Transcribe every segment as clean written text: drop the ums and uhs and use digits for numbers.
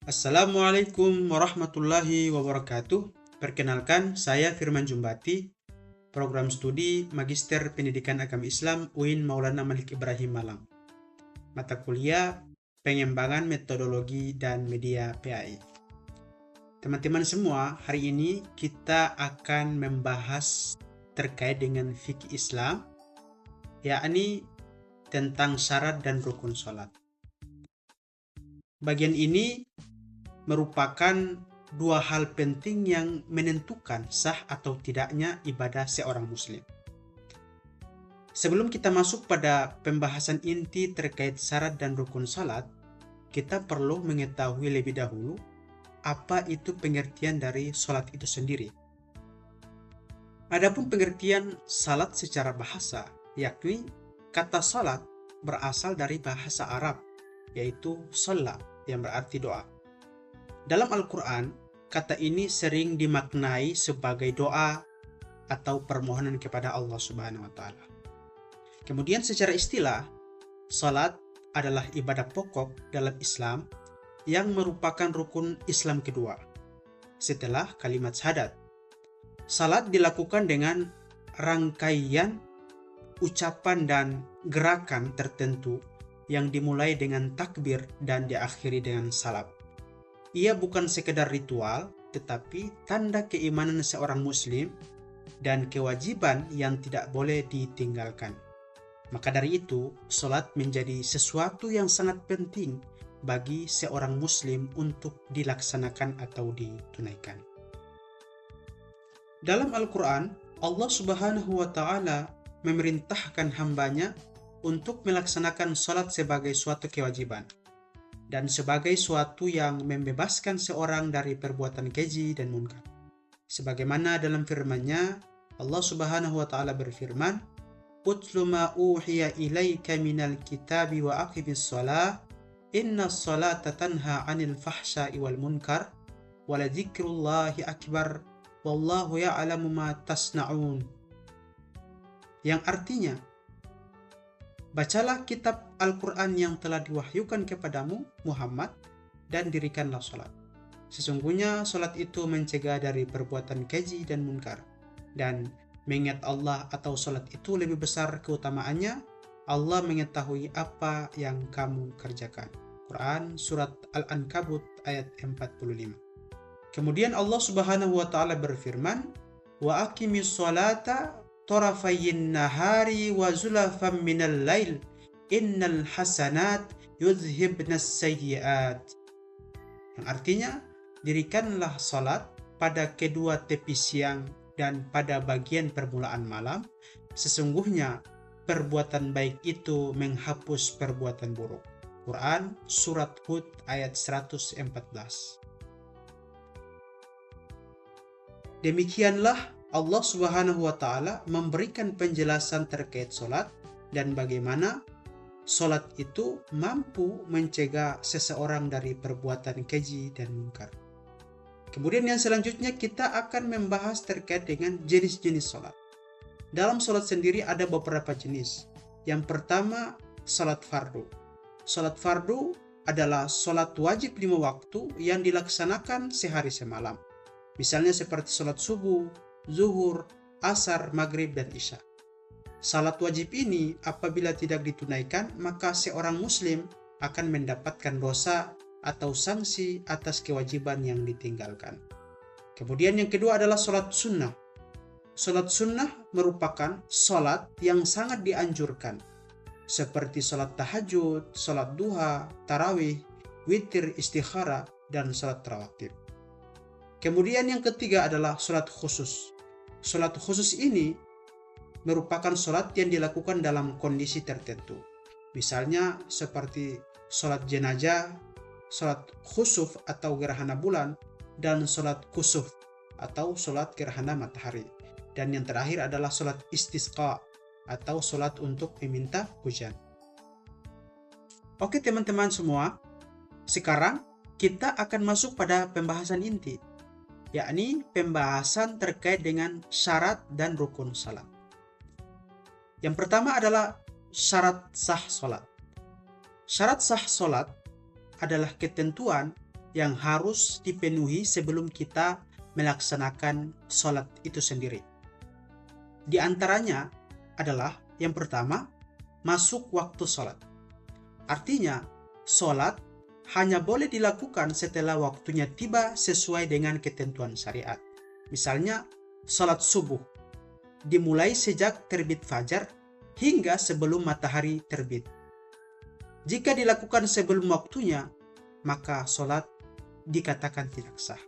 Assalamualaikum warahmatullahi wabarakatuh. Perkenalkan, saya Firman Jumbati, program studi Magister Pendidikan Agama Islam UIN Maulana Malik Ibrahim Malang. Mata kuliah Pengembangan Metodologi dan Media PAI. Teman-teman semua, hari ini kita akan membahas terkait dengan fikih Islam, yakni tentang syarat dan rukun sholat. Bagian ini merupakan dua hal penting yang menentukan sah atau tidaknya ibadah seorang muslim. Sebelum kita masuk pada pembahasan inti terkait syarat dan rukun salat, kita perlu mengetahui lebih dahulu apa itu pengertian dari salat itu sendiri. Adapun pengertian salat secara bahasa, yakni kata salat berasal dari bahasa Arab, yaitu shalla yang berarti doa. Dalam Al-Quran, kata ini sering dimaknai sebagai doa atau permohonan kepada Allah Subhanahu wa Ta'ala. Kemudian secara istilah, salat adalah ibadah pokok dalam Islam yang merupakan rukun Islam kedua setelah kalimat syahadat. Salat dilakukan dengan rangkaian ucapan dan gerakan tertentu yang dimulai dengan takbir dan diakhiri dengan salam. Ia bukan sekedar ritual, tetapi tanda keimanan seorang muslim dan kewajiban yang tidak boleh ditinggalkan. Maka dari itu, salat menjadi sesuatu yang sangat penting bagi seorang muslim untuk dilaksanakan atau ditunaikan. Dalam Al-Quran, Allah Subhanahu wa Ta'ala memerintahkan hambanya untuk melaksanakan salat sebagai suatu kewajiban dan sebagai suatu yang membebaskan seorang dari perbuatan keji dan munkar. Sebagaimana dalam firman-Nya, Allah Subhanahu wa Ta'ala berfirman, "Utlu ma uhiya ilaika minal kitabi wa aqimis shalah, innas salata tanha 'anil fahsya'i wal munkar, wa la dzikrullahi akbar, wallahu ya'lamu ma tasna'un." Yang artinya, bacalah kitab Al-Quran yang telah diwahyukan kepadamu, Muhammad, dan dirikanlah sholat. Sesungguhnya sholat itu mencegah dari perbuatan keji dan munkar. Dan mengingat Allah atau sholat itu lebih besar keutamaannya, Allah mengetahui apa yang kamu kerjakan. Quran Surat Al-Ankabut ayat 45. Kemudian Allah Subhanahu wa Ta'ala berfirman, "Wa aqimis sholata tarafayin nahari wa zulafam minal lail innal hasanat yuzhibnas sayyiat." Yang artinya, dirikanlah salat pada kedua tepi siang dan pada bagian permulaan malam, sesungguhnya perbuatan baik itu menghapus perbuatan buruk. Quran Surat Hud ayat 114. Demikianlah Allah Subhanahu wa Ta'ala memberikan penjelasan terkait salat dan bagaimana salat itu mampu mencegah seseorang dari perbuatan keji dan munkar. Kemudian yang selanjutnya kita akan membahas terkait dengan jenis-jenis salat. Dalam salat sendiri ada beberapa jenis. Yang pertama, salat fardu. Salat fardu adalah salat wajib 5 waktu yang dilaksanakan sehari semalam. Misalnya seperti salat subuh, zuhur, asar, maghrib, dan isya. Salat wajib ini apabila tidak ditunaikan, maka seorang muslim akan mendapatkan dosa atau sanksi atas kewajiban yang ditinggalkan. Kemudian yang kedua adalah salat sunnah. Salat sunnah merupakan salat yang sangat dianjurkan, seperti salat tahajud, salat duha, tarawih, witir, istikhara, dan salat rawatib. Kemudian yang ketiga adalah salat khusus. Salat khusus ini merupakan salat yang dilakukan dalam kondisi tertentu. Misalnya seperti salat jenazah, salat khusuf atau gerhana bulan, dan salat kusuf atau salat gerhana matahari. Dan yang terakhir adalah salat istisqa atau salat untuk meminta hujan. Oke teman-teman semua, sekarang kita akan masuk pada pembahasan inti, yakni pembahasan terkait dengan syarat dan rukun salat. Yang pertama adalah syarat sah salat. Syarat sah salat adalah ketentuan yang harus dipenuhi sebelum kita melaksanakan sholat itu sendiri. Di antaranya adalah yang pertama, masuk waktu sholat. Artinya, sholat hanya boleh dilakukan setelah waktunya tiba sesuai dengan ketentuan syariat. Misalnya, sholat subuh dimulai sejak terbit fajar hingga sebelum matahari terbit. Jika dilakukan sebelum waktunya, maka sholat dikatakan tidak sah.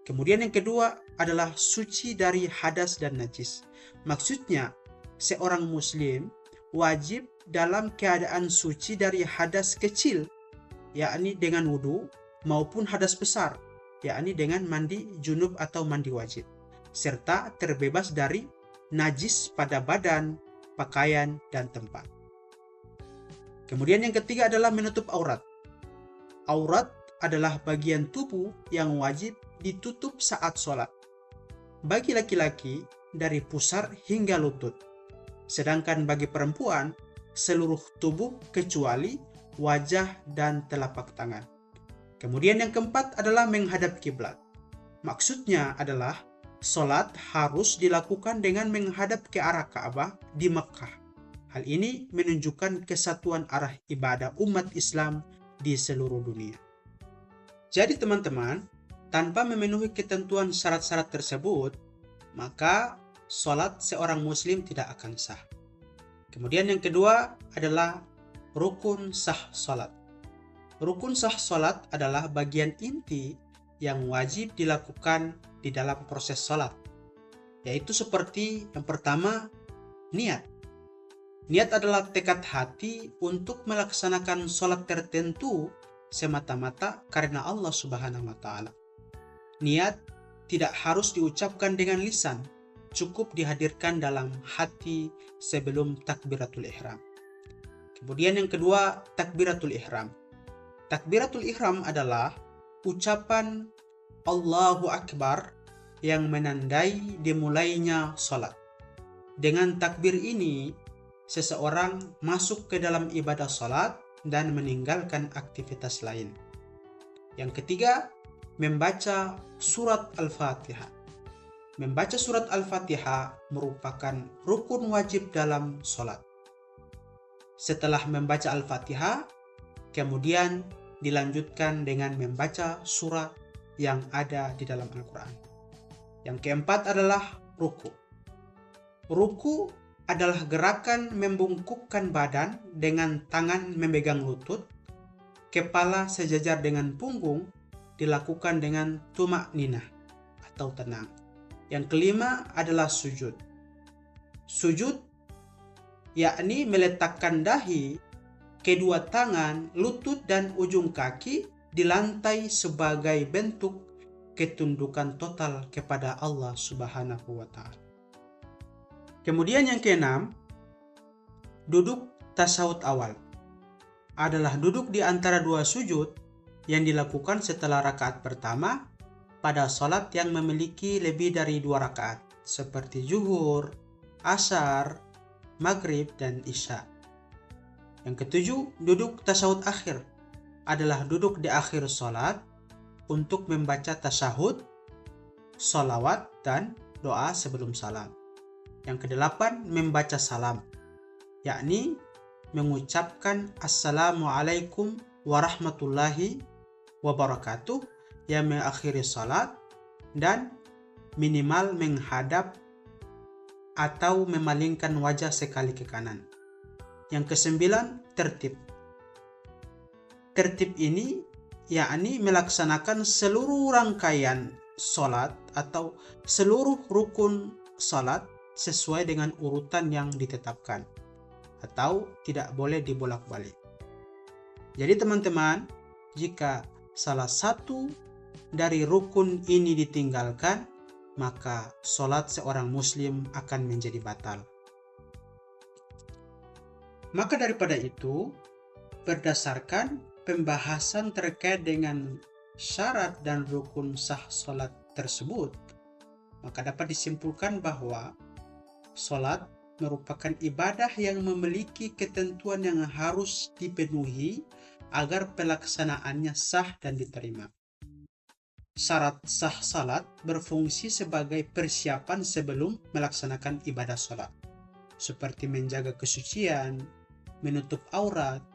Kemudian yang kedua adalah suci dari hadas dan najis. Maksudnya, seorang muslim wajib dalam keadaan suci dari hadas kecil, yakni dengan wudhu, maupun hadas besar, yakni dengan mandi junub atau mandi wajib, serta terbebas dari najis pada badan, pakaian, dan tempat. Kemudian yang ketiga adalah menutup aurat. Aurat adalah bagian tubuh yang wajib ditutup saat sholat. Bagi laki-laki dari pusar hingga lutut. Sedangkan bagi perempuan, seluruh tubuh kecuali wajah dan telapak tangan. Kemudian yang keempat adalah menghadap kiblat. Maksudnya adalah sholat harus dilakukan dengan menghadap ke arah Ka'bah di Mekkah. Hal ini menunjukkan kesatuan arah ibadah umat Islam di seluruh dunia. Jadi teman-teman, tanpa memenuhi ketentuan syarat-syarat tersebut, maka sholat seorang muslim tidak akan sah. Kemudian yang kedua adalah rukun sah sholat. Rukun sah sholat adalah bagian inti yang wajib dilakukan di dalam proses sholat, yaitu seperti yang pertama, niat. Niat adalah tekad hati untuk melaksanakan sholat tertentu semata-mata karena Allah Subhanahu wa Ta'ala. Niat tidak harus diucapkan dengan lisan, cukup dihadirkan dalam hati sebelum takbiratul ihram. Kemudian yang kedua, takbiratul ihram. Takbiratul ihram adalah ucapan Allahu Akbar yang menandai dimulainya sholat. Dengan takbir ini, seseorang masuk ke dalam ibadah sholat dan meninggalkan aktivitas lain. Yang ketiga, membaca surat Al-Fatihah. Membaca surat Al-Fatihah merupakan rukun wajib dalam sholat. Setelah membaca Al-Fatihah, kemudian dilanjutkan dengan membaca surat yang ada di dalam Al-Quran. Yang keempat adalah ruku. Ruku adalah gerakan membungkukkan badan dengan tangan memegang lutut, kepala sejajar dengan punggung, dilakukan dengan tumak ninah atau tenang. Yang kelima adalah sujud. Sujud yakni meletakkan dahi, kedua tangan, lutut, dan ujung kaki di lantai sebagai bentuk ketundukan total kepada Allah Subhanahu wa Ta'ala. Kemudian yang keenam, duduk tasyahud awal. Adalah duduk di antara dua sujud yang dilakukan setelah rakaat pertama pada sholat yang memiliki lebih dari 2 rakaat, seperti zuhur, asar, maghrib, dan isya. Yang ketujuh, duduk tasyahud akhir. Adalah duduk di akhir sholat untuk membaca tasyahud, sholawat, dan doa sebelum salam. Yang kedelapan, membaca salam, yakni mengucapkan Assalamualaikum warahmatullahi wabarakatuh yang mengakhiri salat dan minimal menghadap atau memalingkan wajah sekali ke kanan. Yang kesembilan, tertib. Tertib ini yakni melaksanakan seluruh rangkaian salat atau seluruh rukun salat sesuai dengan urutan yang ditetapkan atau tidak boleh dibolak-balik. Jadi teman-teman, jika salah satu dari rukun ini ditinggalkan, maka sholat seorang muslim akan menjadi batal. Maka daripada itu, berdasarkan pembahasan terkait dengan syarat dan rukun sah sholat tersebut, maka dapat disimpulkan bahwa sholat merupakan ibadah yang memiliki ketentuan yang harus dipenuhi agar pelaksanaannya sah dan diterima. Syarat sah salat berfungsi sebagai persiapan sebelum melaksanakan ibadah salat, seperti menjaga kesucian, menutup aurat,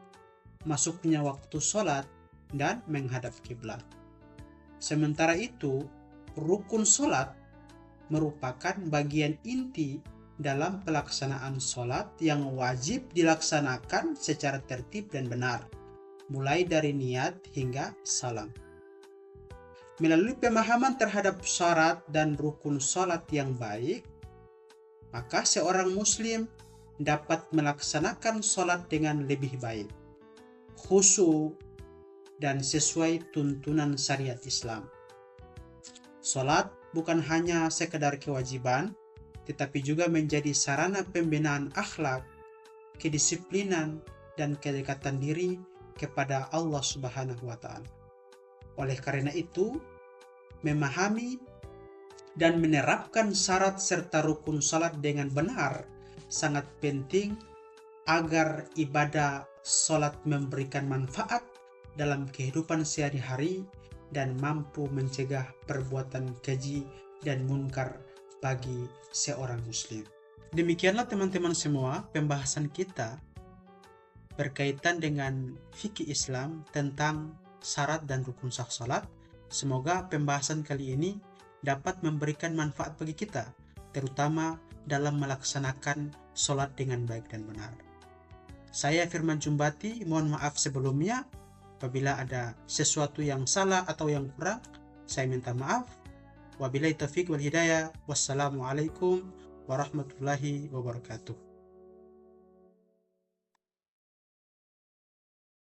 masuknya waktu salat, dan menghadap kiblat. Sementara itu, rukun salat merupakan bagian inti dalam pelaksanaan salat yang wajib dilaksanakan secara tertib dan benar, mulai dari niat hingga salam. Melalui pemahaman terhadap syarat dan rukun salat yang baik, maka seorang muslim dapat melaksanakan salat dengan lebih baik, khusyuk, dan sesuai tuntunan syariat Islam. Salat bukan hanya sekedar kewajiban, tetapi juga menjadi sarana pembinaan akhlak, kedisiplinan, dan kedekatan diri kepada Allah Subhanahu wa Ta'ala. Oleh karena itu, memahami dan menerapkan syarat serta rukun salat dengan benar sangat penting agar ibadah salat memberikan manfaat dalam kehidupan sehari-hari dan mampu mencegah perbuatan keji dan munkar bagi seorang muslim. Demikianlah teman-teman semua pembahasan kita berkaitan dengan fikih Islam tentang syarat dan rukun sah salat. Semoga pembahasan kali ini dapat memberikan manfaat bagi kita, terutama dalam melaksanakan salat dengan baik dan benar. Saya Firman Jumbati, mohon maaf sebelumnya apabila ada sesuatu yang salah atau yang kurang, saya minta maaf. Wabillahi taufiq wal hidayah. Wassalamualaikum warahmatullahi wabarakatuh.